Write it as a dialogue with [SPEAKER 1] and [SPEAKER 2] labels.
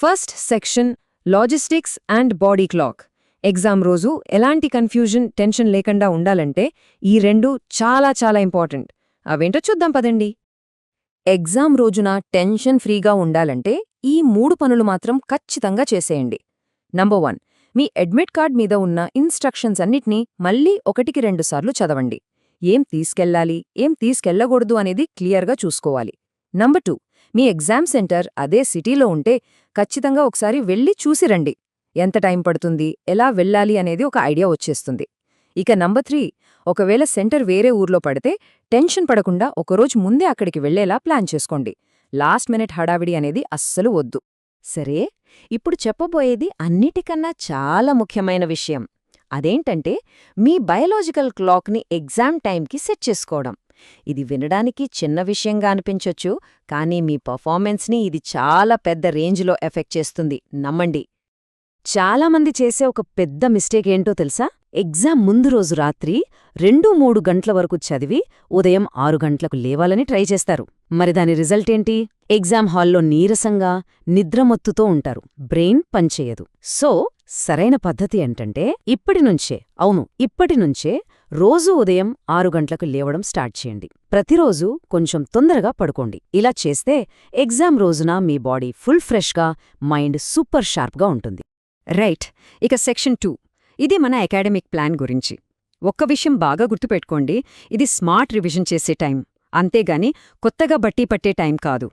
[SPEAKER 1] First section logistics and body clock. Exam రోజు ఎలాంటి confusion, tension లేకుండా ఉండాలంటే ఈ రెండు చాలా చాలా ఇంపార్టెంట్. అవేంటో చూద్దాం పదండి. ఎగ్జామ్ రోజున టెన్షన్ ఫ్రీగా ఉండాలంటే ఈ 3 పనులు మాత్రం ఖచ్చితంగా చేసేయండి. నంబర్ 1, మీ అడ్మిట్ కార్డ్ మీద ఉన్న ఇన్స్ట్రక్షన్స్ అన్నిటినీ మళ్ళీ 1-2 సార్లు చదవండి. ఏం తీసుకెళ్లాలి, ఏం తీసుకెళ్లకూడదు అనేది క్లియర్గా చూసుకోవాలి. నంబర్ 2, మీ ఎగ్జామ్ సెంటర్ అదే సిటీలో ఉంటే ఖచ్చితంగా ఒకసారి వెళ్ళి చూసిరండి. ఎంత టైం పడుతుంది, ఎలా వెళ్ళాలి అనేది ఒక ఐడియా వచ్చేస్తుంది. ఇక నంబర్ 3, ఒకవేళ సెంటర్ వేరే ఊర్లో పడితే టెన్షన్ పడకుండా ఒకరోజు ముందే అక్కడికి వెళ్లేలా ప్లాన్ చేసుకోండి. లాస్ట్ మినిట్ హడావిడి అనేది అస్సలు వద్దు.
[SPEAKER 2] సరే, ఇప్పుడు చెప్పబోయేది అన్నిటికన్నా చాలా ముఖ్యమైన విషయం. అదేంటంటే మీ బయోలాజికల్ క్లాక్ని ఎగ్జామ్ టైంకి సెట్ చేసుకోవడం. ఇది వినడానికి చిన్న విషయంగా అనిపించొచ్చు, కానీ మీ పర్ఫార్మెన్స్ని ఇది చాలా పెద్ద రేంజ్లో ఎఫెక్ట్ చేస్తుంది, నమ్మండి. చాలామంది చేసే ఒక పెద్ద మిస్టేక్ ఏంటో తెలుసా? ఎగ్జామ్ ముందు రోజు రాత్రి 2-3 గంటల వరకు చదివి ఉదయం 6 గంటలకు లేవాలని ట్రై చేస్తారు. మరి దాని రిజల్ట్ ఏంటి? ఎగ్జామ్ హాల్లో నీరసంగా, నిద్రమత్తుతో ఉంటారు, బ్రెయిన్ పనిచేయదు. సో సరైన పద్ధతి ఏంటంటే ఇప్పటినుంచే రోజూ ఉదయం 6 గంటలకు లేవడం స్టార్ట్ చేయండి. ప్రతిరోజూ కొంచెం తొందరగా పడుకోండి. ఇలా చేస్తే ఎగ్జామ్ రోజున మీ బాడీ ఫుల్ ఫ్రెష్గా, మైండ్ సూపర్ షార్ప్గా ఉంటుంది.
[SPEAKER 1] రైట్. ఇక సెక్షన్ 2, ఇది మన అకాడమిక్ ప్లాన్ గురించి. ఒక్క విషయం బాగా గుర్తుపెట్టుకోండి, ఇది స్మార్ట్ రివిజన్ చేసే టైం, అంతేగాని కొత్తగా బట్టి పట్టే టైం కాదు.